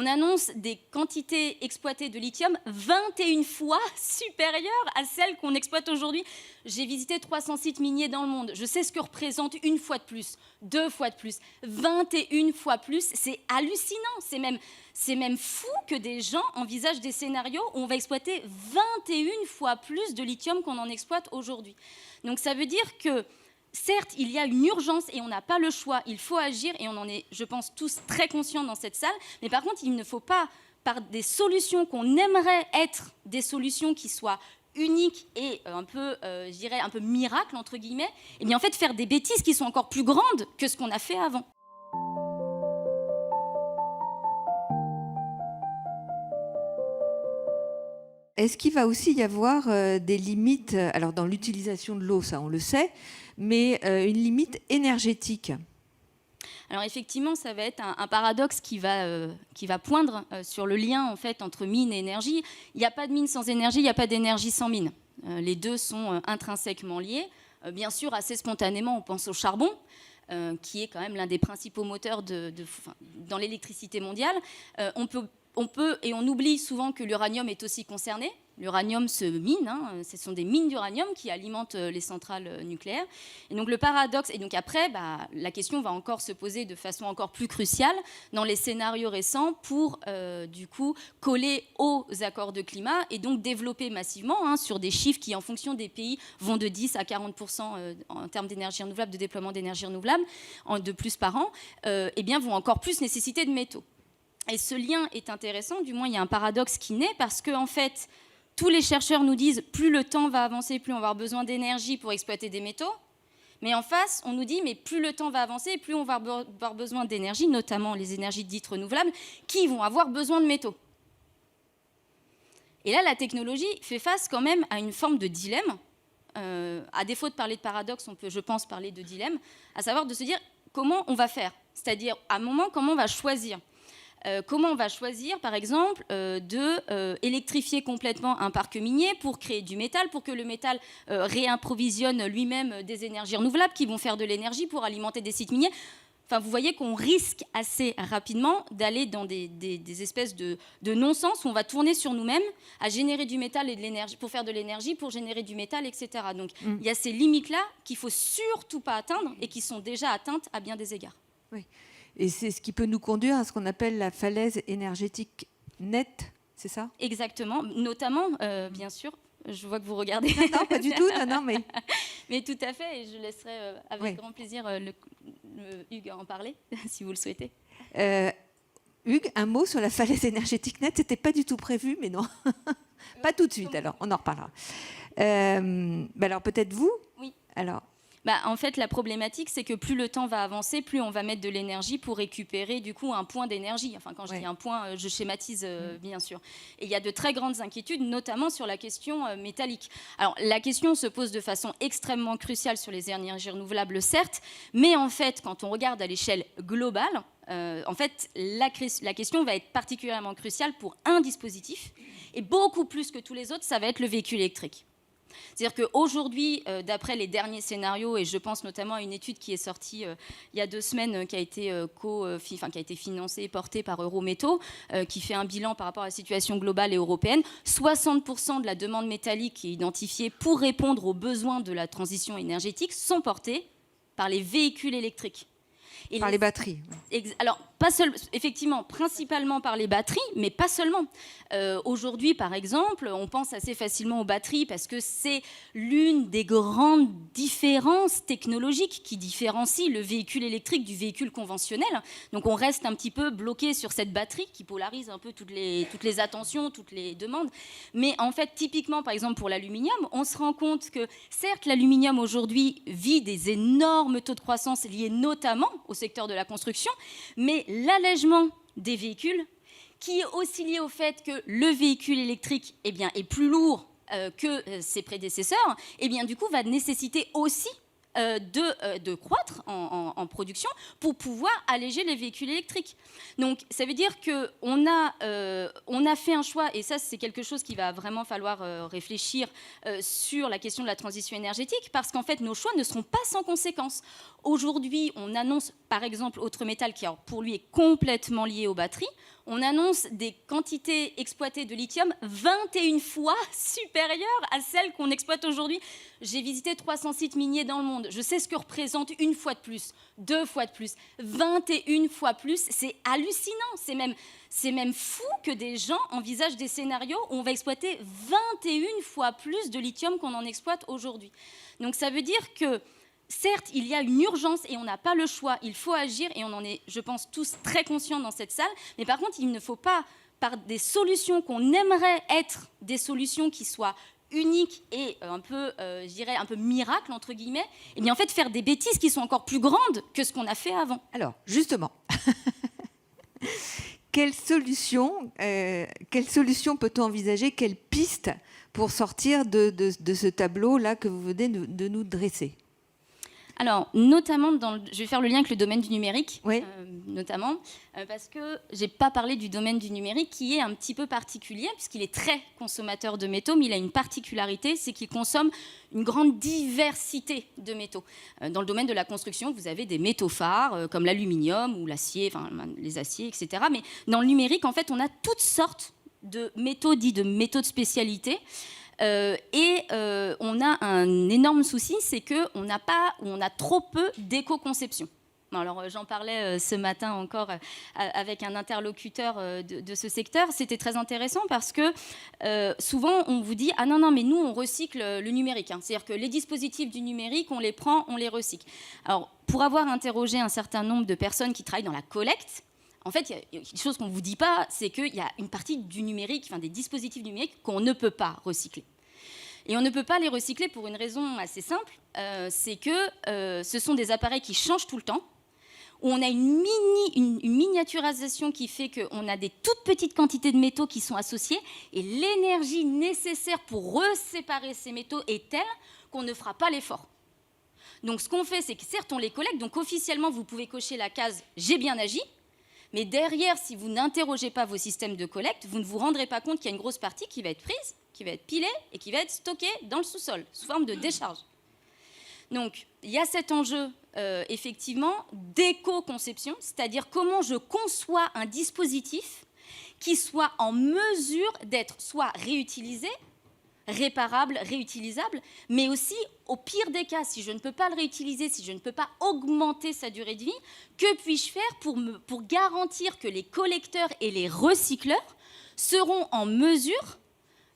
on annonce des quantités exploitées de lithium 21 fois supérieures à celles qu'on exploite aujourd'hui. J'ai visité 300 sites miniers dans le monde. Je sais ce que représente une fois de plus, 2 fois de plus, 21 fois plus. C'est hallucinant. C'est même fou que des gens envisagent des scénarios où on va exploiter 21 fois plus de lithium qu'on en exploite aujourd'hui. Donc ça veut dire que certes, il y a une urgence et on n'a pas le choix, il faut agir et on en est, je pense, tous très conscients dans cette salle. Mais par contre, il ne faut pas, par des solutions qu'on aimerait être des solutions qui soient uniques et un peu, je dirais, un peu miracle, entre guillemets, et bien en fait faire des bêtises qui sont encore plus grandes que ce qu'on a fait avant. Est-ce qu'il va aussi y avoir des limites, alors dans l'utilisation de l'eau, ça on le sait, mais une limite énergétique? Alors effectivement, ça va être un paradoxe qui va poindre sur le lien en fait, entre mine et énergie. Il n'y a pas de mine sans énergie, il n'y a pas d'énergie sans mine. Les deux sont intrinsèquement liés. Bien sûr, assez spontanément, on pense au charbon, qui est quand même l'un des principaux moteurs dans l'électricité mondiale. On peut et on oublie souvent que l'uranium est aussi concerné. L'uranium se mine, ce sont des mines d'uranium qui alimentent les centrales nucléaires. Et donc le paradoxe, et donc après, la question va encore se poser de façon encore plus cruciale dans les scénarios récents pour du coup coller aux accords de climat et donc développer massivement sur des chiffres qui en fonction des pays vont de 10 à 40% en termes d'énergie renouvelable, de déploiement d'énergie renouvelable de plus par an, et bien vont encore plus nécessiter de métaux. Et ce lien est intéressant, du moins il y a un paradoxe qui naît parce que en fait, tous les chercheurs nous disent plus le temps va avancer, plus on va avoir besoin d'énergie pour exploiter des métaux. Mais en face, on nous dit mais plus le temps va avancer, plus on va avoir besoin d'énergie, notamment les énergies dites renouvelables, qui vont avoir besoin de métaux. Et là, la technologie fait face quand même à une forme de dilemme. À défaut de parler de paradoxe, on peut, je pense, parler de dilemme, à savoir de se dire comment on va faire. C'est-à-dire, à un moment, comment on va choisir. Comment on va choisir, par exemple, d'électrifier complètement un parc minier pour créer du métal, pour que le métal réapprovisionne lui-même des énergies renouvelables qui vont faire de l'énergie pour alimenter des sites miniers. Enfin, vous voyez qu'on risque assez rapidement d'aller dans des espèces de non-sens où on va tourner sur nous-mêmes à générer du métal et de l'énergie, pour faire de l'énergie, pour générer du métal, etc. Donc, il y a ces limites-là qu'il ne faut surtout pas atteindre et qui sont déjà atteintes à bien des égards. Oui. Et c'est ce qui peut nous conduire à ce qu'on appelle la falaise énergétique nette, c'est ça? Exactement, notamment, bien sûr, je vois que vous regardez. Non, pas du tout, non, mais... Mais tout à fait, et je laisserai avec grand plaisir Hugues en parler, si vous le souhaitez. Hugues, un mot sur la falaise énergétique nette, c'était pas du tout prévu, mais non. Pas tout de suite, alors, on en reparlera. Alors, peut-être vous? Oui. Alors... En fait, la problématique, c'est que plus le temps va avancer, plus on va mettre de l'énergie pour récupérer du coup un point d'énergie. Enfin, quand je dis un point, je schématise bien sûr. Et il y a de très grandes inquiétudes, notamment sur la question métallique. Alors, la question se pose de façon extrêmement cruciale sur les énergies renouvelables, certes, mais en fait, quand on regarde à l'échelle globale, en fait, la question va être particulièrement cruciale pour un dispositif, et beaucoup plus que tous les autres, ça va être le véhicule électrique. C'est-à-dire qu'aujourd'hui, d'après les derniers scénarios, et je pense notamment à une étude qui est sortie il y a 2 semaines, qui a été financée et portée par Eurométaux, qui fait un bilan par rapport à la situation globale et européenne, 60% de la demande métallique qui est identifiée pour répondre aux besoins de la transition énergétique sont portés par les véhicules électriques. Par les batteries. Alors, effectivement, principalement par les batteries, mais pas seulement. Aujourd'hui, par exemple, on pense assez facilement aux batteries parce que c'est l'une des grandes différences technologiques qui différencie le véhicule électrique du véhicule conventionnel. Donc, on reste un petit peu bloqué sur cette batterie qui polarise un peu toutes les attentions, toutes les demandes. Mais en fait, typiquement, par exemple, pour l'aluminium, on se rend compte que, certes, l'aluminium aujourd'hui vit des énormes taux de croissance liés notamment au secteur de la construction, mais l'allègement des véhicules, qui est aussi lié au fait que le véhicule électrique est plus lourd que ses prédécesseurs, du coup va nécessiter aussi de croître en production pour pouvoir alléger les véhicules électriques. Donc ça veut dire qu'on a fait un choix, et ça c'est quelque chose qu'il va vraiment falloir réfléchir sur la question de la transition énergétique, parce qu'en fait nos choix ne seront pas sans conséquences. Aujourd'hui, on annonce par exemple Autre Métal, qui pour lui est complètement lié aux batteries, on annonce des quantités exploitées de lithium 21 fois supérieures à celles qu'on exploite aujourd'hui. J'ai visité 300 sites miniers dans le monde. Je sais ce que représente une fois de plus, 2 fois de plus, 21 fois plus. C'est hallucinant. C'est même fou que des gens envisagent des scénarios où on va exploiter 21 fois plus de lithium qu'on en exploite aujourd'hui. Donc ça veut dire que certes, il y a une urgence et on n'a pas le choix, il faut agir et on en est, je pense, tous très conscients dans cette salle. Mais par contre, il ne faut pas, par des solutions qu'on aimerait être des solutions qui soient uniques et un peu, je dirais, un peu miracle, entre guillemets, et bien en fait faire des bêtises qui sont encore plus grandes que ce qu'on a fait avant. Alors, justement, quelle solution peut-on envisager, quelle piste pour sortir de ce tableau-là que vous venez de nous dresser ? Alors, notamment, je vais faire le lien avec le domaine du numérique, oui. Notamment, parce que je n'ai pas parlé du domaine du numérique qui est un petit peu particulier, puisqu'il est très consommateur de métaux, mais il a une particularité, c'est qu'il consomme une grande diversité de métaux. Dans le domaine de la construction, vous avez des métaux phares, comme l'aluminium ou l'acier, enfin les aciers, etc. Mais dans le numérique, en fait, on a toutes sortes de métaux dits de métaux de spécialité. On a un énorme souci, c'est qu'on a trop peu d'éco-conception. Alors, j'en parlais ce matin encore avec un interlocuteur de ce secteur. C'était très intéressant parce que souvent, on vous dit « Ah non, mais nous, on recycle le numérique. Hein. » C'est-à-dire que les dispositifs du numérique, on les prend, on les recycle. Alors, pour avoir interrogé un certain nombre de personnes qui travaillent dans la collecte, en fait, il y a une chose qu'on ne vous dit pas, c'est qu'il y a une partie du numérique, enfin des dispositifs numériques qu'on ne peut pas recycler. Et on ne peut pas les recycler pour une raison assez simple, c'est que ce sont des appareils qui changent tout le temps, où on a une miniaturisation qui fait qu'on a des toutes petites quantités de métaux qui sont associés, et l'énergie nécessaire pour reséparer ces métaux est telle qu'on ne fera pas l'effort. Donc ce qu'on fait, c'est que certes, on les collecte, donc officiellement, vous pouvez cocher la case « J'ai bien agi », mais derrière, si vous n'interrogez pas vos systèmes de collecte, vous ne vous rendrez pas compte qu'il y a une grosse partie qui va être prise, qui va être pilée et qui va être stockée dans le sous-sol, sous forme de décharge. Donc, il y a cet enjeu, effectivement, d'éco-conception, c'est-à-dire comment je conçois un dispositif qui soit en mesure d'être soit réutilisé, réparable, réutilisable, mais aussi, au pire des cas, si je ne peux pas le réutiliser, si je ne peux pas augmenter sa durée de vie, que puis-je faire pour garantir que les collecteurs et les recycleurs seront en mesure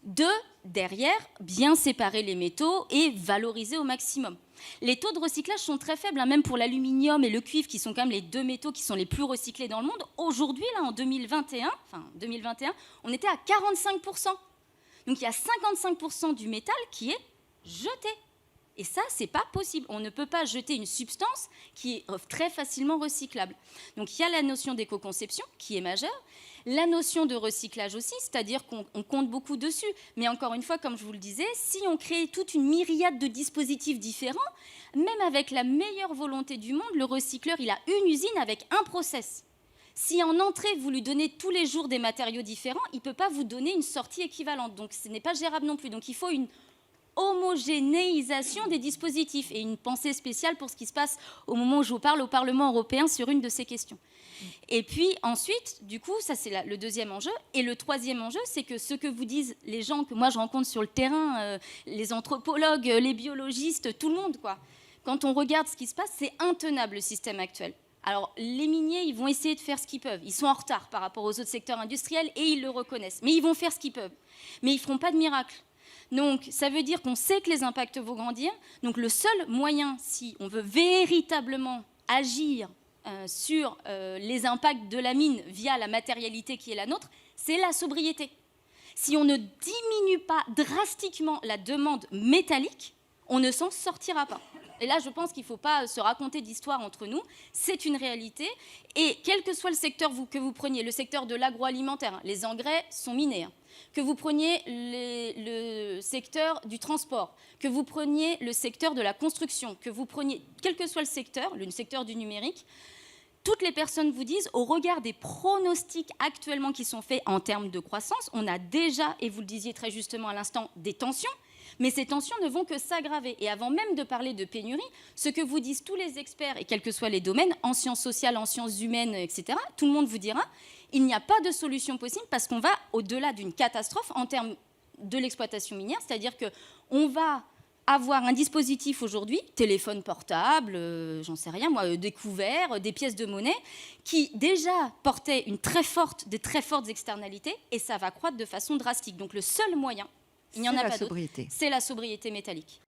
de, derrière, bien séparer les métaux et valoriser au maximum. Les taux de recyclage sont très faibles, hein, même pour l'aluminium et le cuivre, qui sont quand même les 2 métaux qui sont les plus recyclés dans le monde. Aujourd'hui, là, en 2021, on était à 45%. Donc il y a 55% du métal qui est jeté. Et ça, c'est pas possible. On ne peut pas jeter une substance qui est très facilement recyclable. Donc il y a la notion d'éco-conception qui est majeure, la notion de recyclage aussi, c'est-à-dire qu'on compte beaucoup dessus. Mais encore une fois, comme je vous le disais, si on crée toute une myriade de dispositifs différents, même avec la meilleure volonté du monde, le recycleur, il a une usine avec un process. Si en entrée, vous lui donnez tous les jours des matériaux différents, il ne peut pas vous donner une sortie équivalente. Donc, ce n'est pas gérable non plus. Donc, il faut une homogénéisation des dispositifs et une pensée spéciale pour ce qui se passe au moment où je vous parle au Parlement européen sur une de ces questions. Et puis, ensuite, du coup, ça, c'est le deuxième enjeu. Et le troisième enjeu, c'est que ce que vous disent les gens que moi, je rencontre sur le terrain, les anthropologues, les biologistes, tout le monde, quoi. Quand on regarde ce qui se passe, c'est intenable, le système actuel. Alors, les miniers, ils vont essayer de faire ce qu'ils peuvent. Ils sont en retard par rapport aux autres secteurs industriels et ils le reconnaissent. Mais ils vont faire ce qu'ils peuvent. Mais ils ne feront pas de miracle. Donc, ça veut dire qu'on sait que les impacts vont grandir. Donc, le seul moyen, si on veut véritablement agir sur les impacts de la mine via la matérialité qui est la nôtre, c'est la sobriété. Si on ne diminue pas drastiquement la demande métallique, on ne s'en sortira pas. Et là, je pense qu'il ne faut pas se raconter d'histoire entre nous. C'est une réalité. Et quel que soit le secteur que vous preniez, le secteur de l'agroalimentaire, hein, les engrais sont minés, hein, que vous preniez le secteur du transport, que vous preniez le secteur de la construction, que vous preniez, quel que soit le secteur du numérique, toutes les personnes vous disent, au regard des pronostics actuellement qui sont faits en termes de croissance, on a déjà, et vous le disiez très justement à l'instant, des tensions, mais ces tensions ne vont que s'aggraver. Et avant même de parler de pénurie, ce que vous disent tous les experts, et quels que soient les domaines, en sciences sociales, en sciences humaines, etc., tout le monde vous dira, il n'y a pas de solution possible parce qu'on va au-delà d'une catastrophe en termes de l'exploitation minière, c'est-à-dire qu'on va avoir un dispositif aujourd'hui, téléphone portable, j'en sais rien moi, des couverts, des pièces de monnaie, qui déjà portaient des très fortes externalités, et ça va croître de façon drastique. Donc le seul moyen, il n'y en a pas d'autre, c'est la sobriété métallique.